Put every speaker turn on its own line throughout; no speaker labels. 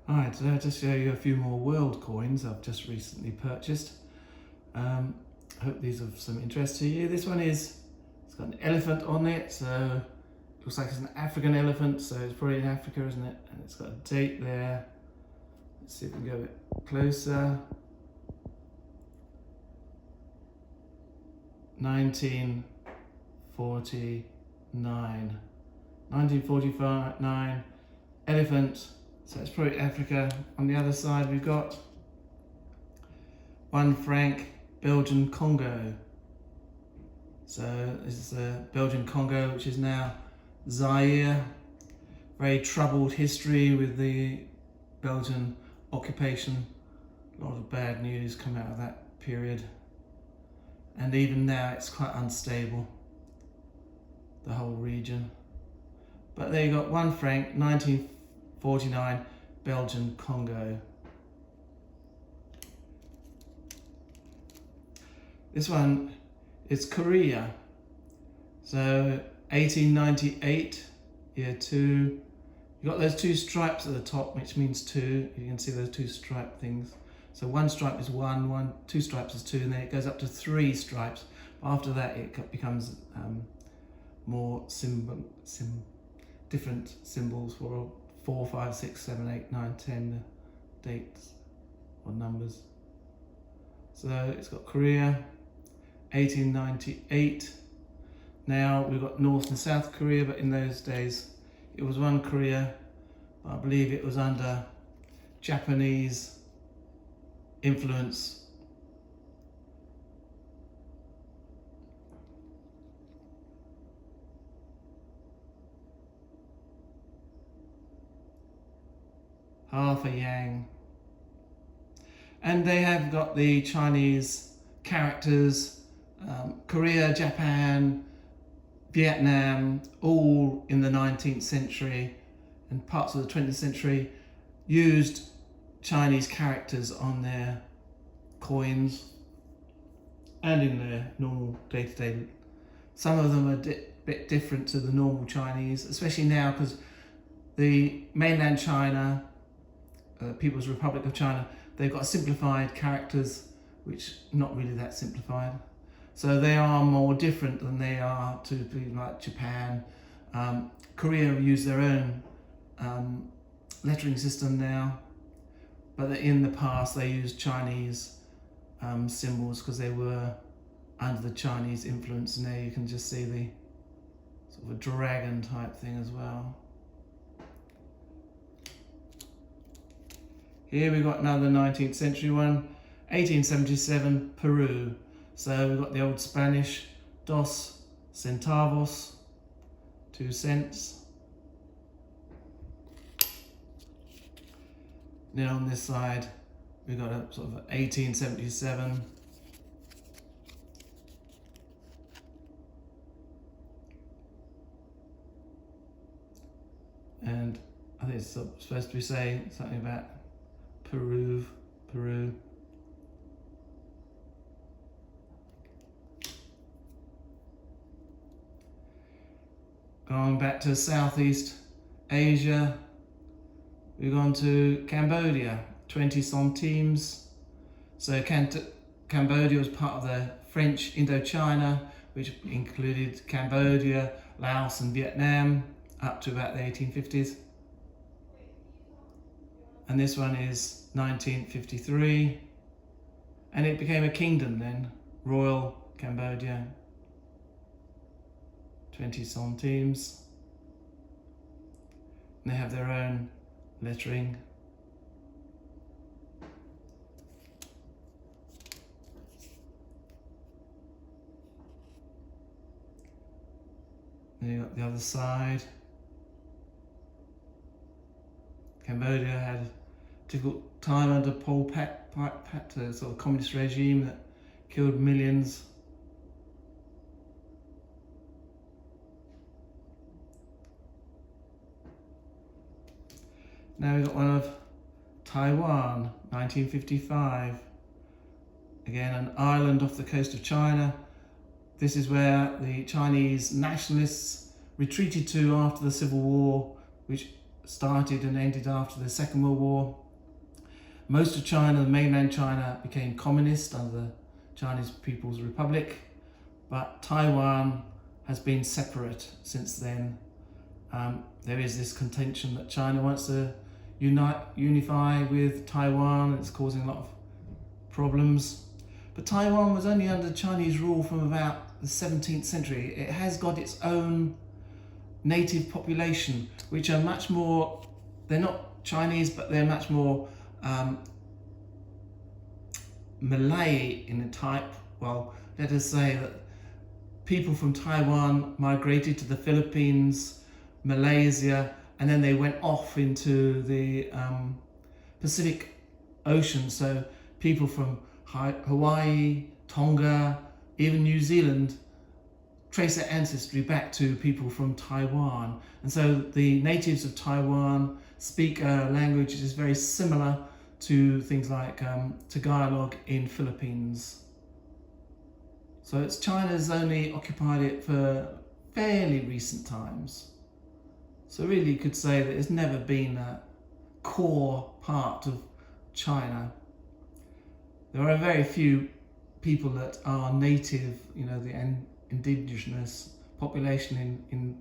Alright, today I'll just show you a few more world coins I've just recently purchased. I hope these are of some interest to you. This one it's got an elephant on it, so it looks like it's an African elephant, so it's probably in Africa, isn't it? And it's got a date there. Let's see if we can go a bit closer. 1949. 1949, elephant. So it's probably Africa. On the other side, we've got 1 franc, Belgian Congo. So this is the Belgian Congo, which is now Zaire. Very troubled history with the Belgian occupation. A lot of bad news come out of that period. And even now it's quite unstable, the whole region. But there you got 1 franc, 1949, Belgian Congo. This one is Korea. So 1898, year 2. You got those 2 stripes at the top, which means 2. You can see those 2 stripe things. So 1 stripe is 1, 2 stripes is 2, and then it goes up to 3 stripes. After that, it becomes more different symbols for 4, 5, 6, 7, 8, 9, 10 dates or numbers. So it's got Korea, 1898. Now we've got North and South Korea, but in those days it was one Korea. But I believe it was under Japanese influence. Half a yang. And they have got the Chinese characters, Korea, Japan, Vietnam, all in the 19th century and parts of the 20th century used Chinese characters on their coins and in their normal day-to-day. Some of them are a bit different to the normal Chinese, especially now because the mainland China, People's Republic of China, they've got simplified characters, which not really that simplified. So they are more different than they are to people like Japan. Korea use their own lettering system now, but in the past they used Chinese symbols because they were under the Chinese influence. And there you can just see the sort of a dragon type thing as well. Here we've got another 19th century one, 1877, Peru. So we've got the old Spanish, dos centavos, 2 cents. Then on this side, we've got a sort of 1877. And I think it's supposed to be saying something about Peru. Going back to Southeast Asia, we've gone to Cambodia, 20 centimes. So Cambodia was part of the French Indochina, which included Cambodia, Laos and Vietnam up to about the 1850s. And this one is 1953, and it became a kingdom then, Royal Cambodia, 20 centimes. And they have their own lettering. Then you got the other side. Cambodia had a difficult time under Pol Pot, a sort of communist regime that killed millions. Now we've got one of Taiwan, 1955. Again, an island off the coast of China. This is where the Chinese nationalists retreated to after the Civil War, which started and ended after the Second World War. Most of China, the mainland China, became communist under the Chinese People's Republic, but Taiwan has been separate since then. There is this contention that China wants to unify with Taiwan. It's causing a lot of problems. But Taiwan was only under Chinese rule from about the 17th century. It has got its own native population, which are much more, they're not Chinese, but they're much more Malay in a type. Well, let us say that people from Taiwan migrated to the Philippines, Malaysia, and then they went off into the Pacific Ocean. So people from Hawaii, Tonga, even New Zealand trace their ancestry back to people from Taiwan. And so the natives of Taiwan speak a language that is very similar to things like Tagalog in Philippines. So it's China's only occupied it for fairly recent times. So really you could say that it's never been a core part of China. There are very few people that are native, the indigenous population in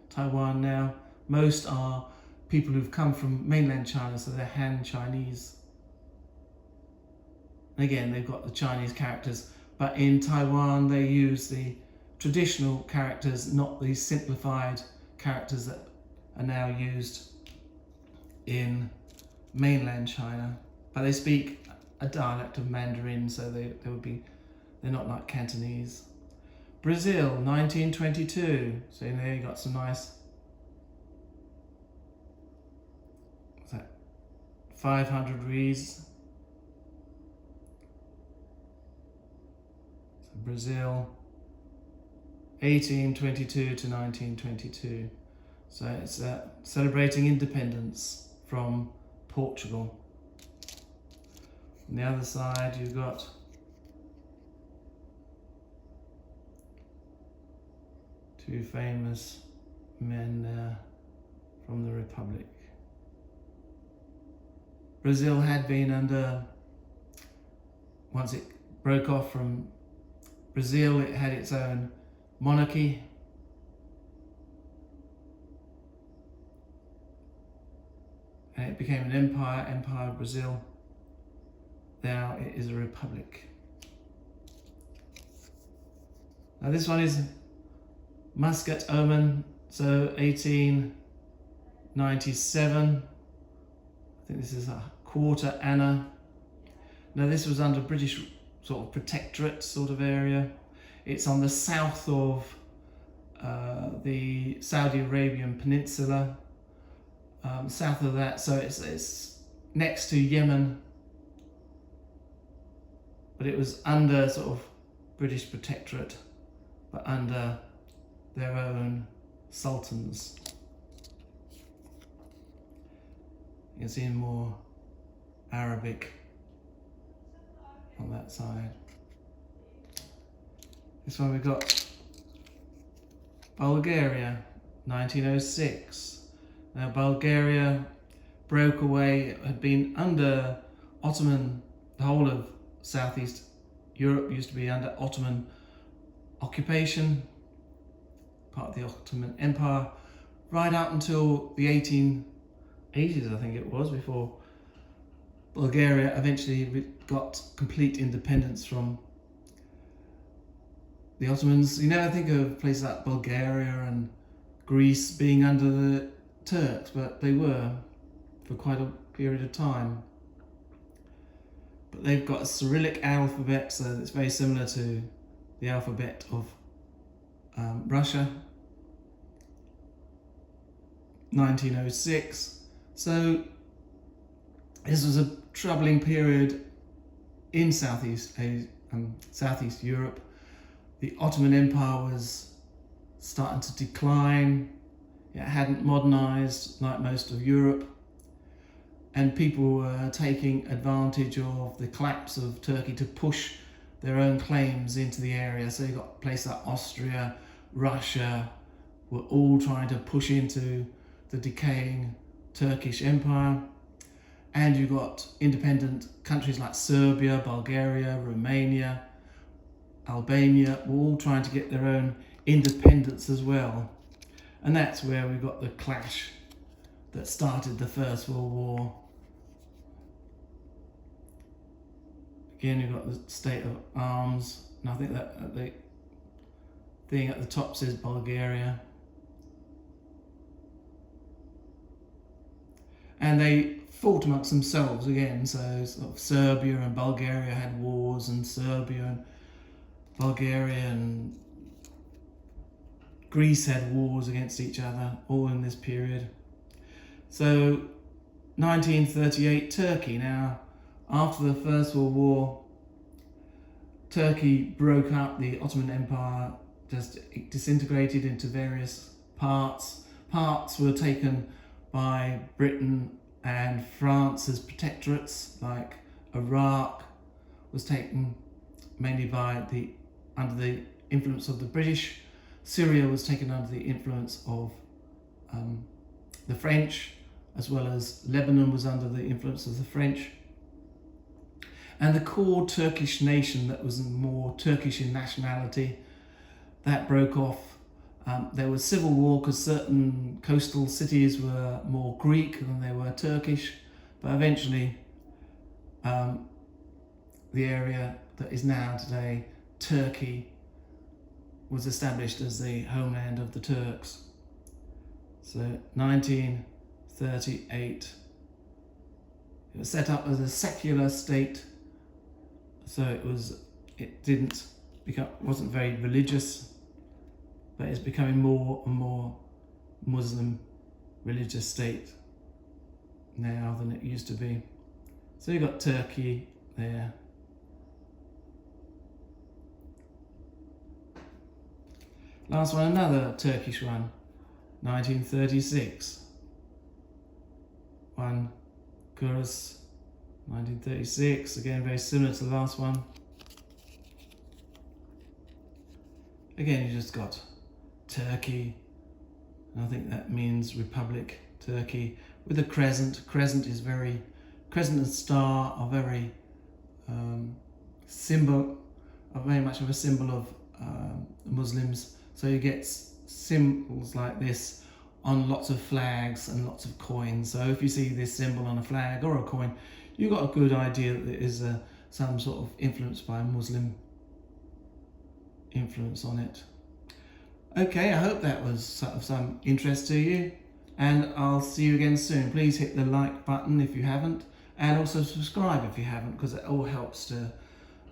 Taiwan now. Most are people who've come from mainland China, so they're Han Chinese. Again, they've got the Chinese characters, but in Taiwan they use the traditional characters, not the simplified characters that are now used in mainland China. But they speak a dialect of Mandarin, so they're not like Cantonese. Brazil, 1922. So there you got some nice, 500 Ries. So Brazil, 1822 to 1922. So it's celebrating independence from Portugal. On the other side, you've got two famous men from the Republic. Brazil had been under, once it broke off from Brazil, it had its own monarchy. And it became an empire, Empire of Brazil. Now it is a republic. Now this one is Muscat Omen, so 1897. I think this is a quarter Anna. Now this was under British sort of protectorate sort of area. It's on the south of the Saudi Arabian Peninsula. South of that, so it's next to Yemen, but it was under sort of British protectorate, but under their own sultans. You can see more Arabic on that side. This one we've got Bulgaria, 1906. Now Bulgaria broke away, it had been under Ottoman, the whole of Southeast Europe used to be under Ottoman occupation, part of the Ottoman Empire, right up until the 1880s, I think it was, before Bulgaria eventually got complete independence from the Ottomans. You never think of places like Bulgaria and Greece being under the Turks, but they were for quite a period of time. But they've got a Cyrillic alphabet, so it's very similar to the alphabet of Russia. 1906. So this was a troubling period in Southeast Europe. The Ottoman Empire was starting to decline. It hadn't modernized like most of Europe, and people were taking advantage of the collapse of Turkey to push their own claims into the area. So you've got places like Austria, Russia, were all trying to push into the decaying Turkish Empire. And you've got independent countries like Serbia, Bulgaria, Romania, Albania, were all trying to get their own independence as well. And that's where we got the clash that started the First World War. Again, you've got the state of arms, and I think that the thing at the top says Bulgaria. And they fought amongst themselves again, so sort of Serbia and Bulgaria had wars, and Serbia and Bulgaria and Greece had wars against each other, all in this period. So 1938, Turkey. Now, after the First World War, Turkey broke up. The Ottoman Empire just disintegrated into various parts. Parts were taken by Britain and France as protectorates, like Iraq was taken mainly under the influence of the British. Syria was taken under the influence of the French, as well as Lebanon was under the influence of the French. And the core Turkish nation that was more Turkish in nationality, that broke off. There was civil war because certain coastal cities were more Greek than they were Turkish, but eventually the area that is now today Turkey was established as the homeland of the Turks. So 1938, it was set up as a secular state, so wasn't very religious, but it's becoming more and more Muslim religious state now than it used to be. So you've got Turkey there. Last one, another Turkish one, 1936. One, Kurs, 1936, again very similar to the last one. Again, you just got Turkey, and I think that means Republic Turkey, with a crescent. Crescent and star are very much of a symbol of Muslims. So you get symbols like this on lots of flags and lots of coins. So if you see this symbol on a flag or a coin, you've got a good idea that it is some sort of influence by Muslim influence on it. Okay, I hope that was of some interest to you, and I'll see you again soon. Please hit the like button if you haven't, and also subscribe if you haven't, because it all helps to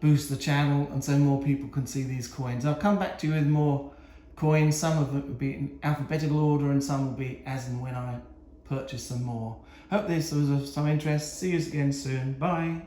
boost the channel and so more people can see these coins. I'll come back to you with more coins. Some of it will be in alphabetical order and some will be as and when I purchase some more. Hope this was of some interest. See you again soon. Bye.